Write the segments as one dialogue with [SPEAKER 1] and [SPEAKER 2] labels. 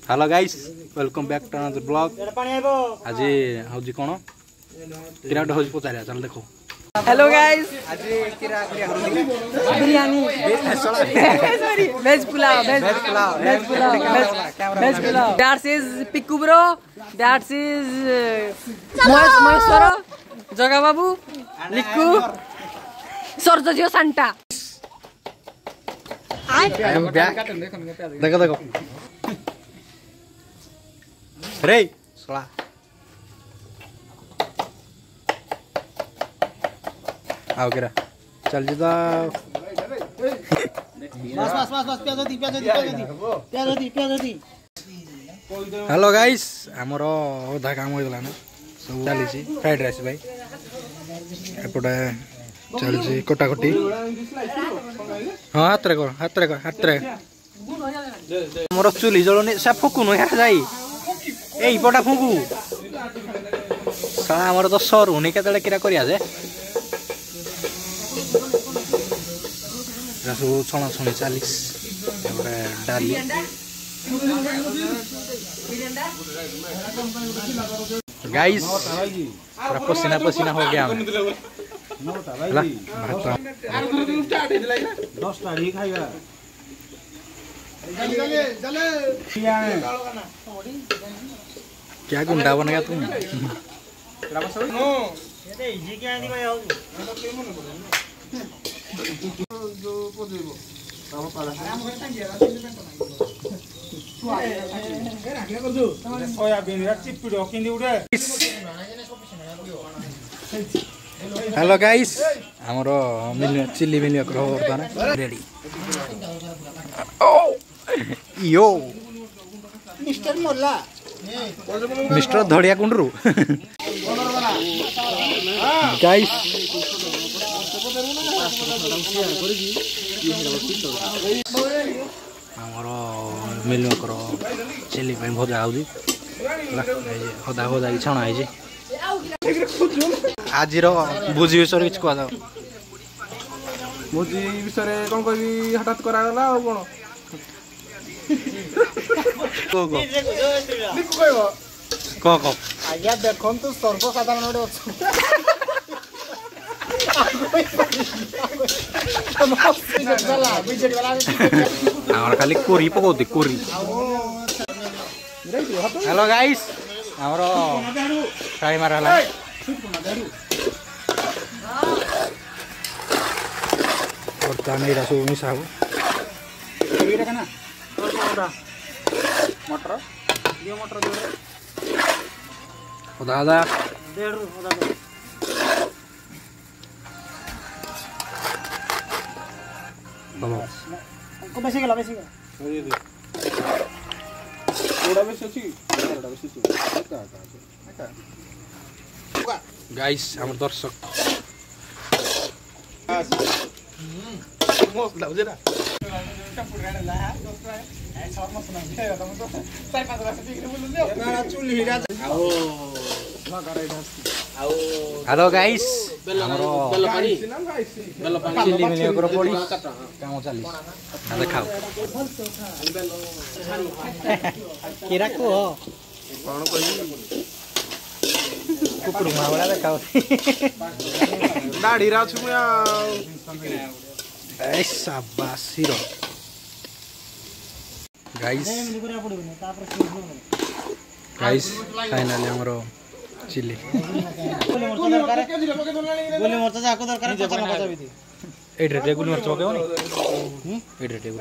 [SPEAKER 1] Hello guys welcome back to another blog. आज हूँ कौन किराट हूँ पचार चल देखो।
[SPEAKER 2] हेलो गाइस आज biryani veg pulao that's is Pikku bro, that's is Maheshwar, Jaga Babu, लिक्कू, सरजियो सांटा।
[SPEAKER 1] देखो देखो रे सोला आओ केरा चल जीता
[SPEAKER 3] बस प्याज होती।
[SPEAKER 1] हेलो गाइस हमर अधा काम होइला ना सब चली फ्राइड राइस भाई एपटे चलছি कटाकटी। हाँ हाथ रे मोर चुली जलनी से फुकुन जाई ए पटा फुकु साला हमर तो सर होने केतले किरा करिया जे रसो छणा छणी 40 एबरे डाली गाइस पूरा पसीना पसीना हो गया हमें। क्या गुंडा बन गया तुम? हेलो गाइस हमरो चिल्ली मिल रेडी। यो मिस्टर धड़िया कुंडरू गाइस हमरो मिल चिल्ली भजा हो हदा हदा कि छणा है आज भोजी विषय किसी कह जाओ।
[SPEAKER 3] भोजी विषय कौन कह हठात करागला कौन
[SPEAKER 1] कह
[SPEAKER 3] आज्ञा देखो तो सर्वसाधारण
[SPEAKER 1] खाली कोरी पकौती कोरी। हेलो गाइस हमर फ्राई मारा बर्तमान ये सब मिसा हो
[SPEAKER 3] मटर
[SPEAKER 1] दादा
[SPEAKER 3] बेसी गला
[SPEAKER 1] गाइस हमर दर्शक हेलो गाइस चिल्ली मिल पड़ी काम चली देखाओ किरा को कुकुर मावला देखाओ
[SPEAKER 3] दाढ़ी रा छु
[SPEAKER 1] ए शाबाश हीरो गाइस फाइनली हमरो चिल्ली
[SPEAKER 3] गोली मरचा जाको दरकार 50 50 बिदी
[SPEAKER 1] एड्रे टेबुल मरचा पकेओनी एड्रे टेबुल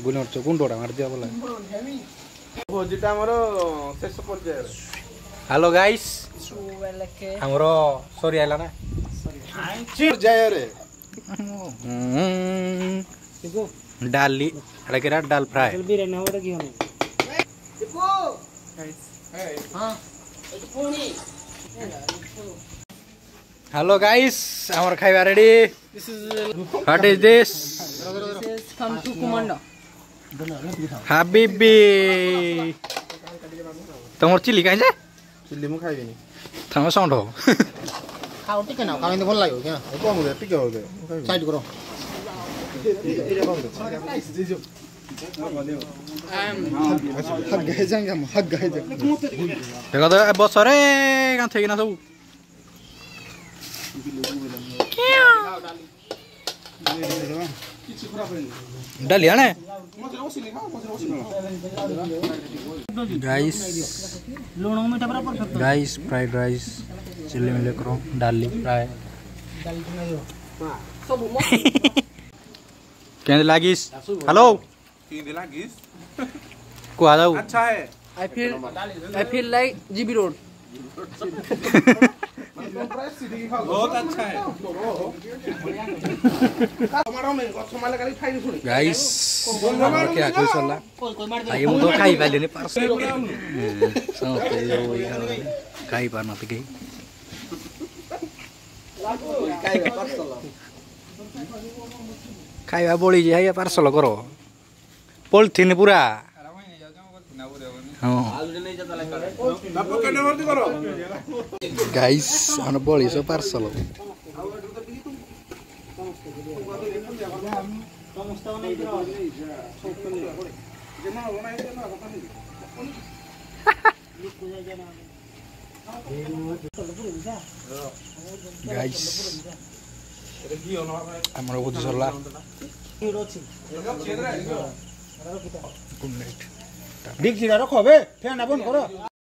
[SPEAKER 1] गुल मरचा गुंडोडा मार दिया बोला
[SPEAKER 3] भोजीटा हमरो शेष पर्याय।
[SPEAKER 1] हेलो गाइस हमरो सॉरी आइला ना
[SPEAKER 3] जय रे
[SPEAKER 1] डाली अरे केरा डाल फ्राई
[SPEAKER 3] बिरयानी होडा की होने
[SPEAKER 1] हेलो गाइस हमर खाइबा रेडी। What is this?
[SPEAKER 2] कंटू कुमांडो
[SPEAKER 1] हाबिबी तमर चिल्ली काई जे
[SPEAKER 3] चिल्ली मु खाइबेनी
[SPEAKER 1] थम साउंड हो
[SPEAKER 3] खाओ टिके ना खाइबे भल लागो क्या कम दे टिके हो दे साइड करो
[SPEAKER 1] देखो तो बस रे कांथे किना सब डाली आने गाइस
[SPEAKER 3] लूण मीठा पूरा perfect
[SPEAKER 1] guys fried rice chilli मिले करो डाली फ्राई केंद्र लागिस हेलो
[SPEAKER 4] केंद्र लागिस
[SPEAKER 1] को आ जाओ
[SPEAKER 4] अच्छा है
[SPEAKER 2] I feel like GB Road.
[SPEAKER 4] बहुत अच्छा है
[SPEAKER 1] गाइस क्या कोई सल्ला आइए मुझे तो खाई पहले नहीं पार्स समझते हो ये खाई पाना तो कहीं खाई बोली जी है पार्सल करो पॉलिथीन पूरा हाँ गाइस हम बोली सो पार्सल गाइस हमर बुद्धि सरला
[SPEAKER 3] डिग चिड़ा रखो बे फैन बंद करो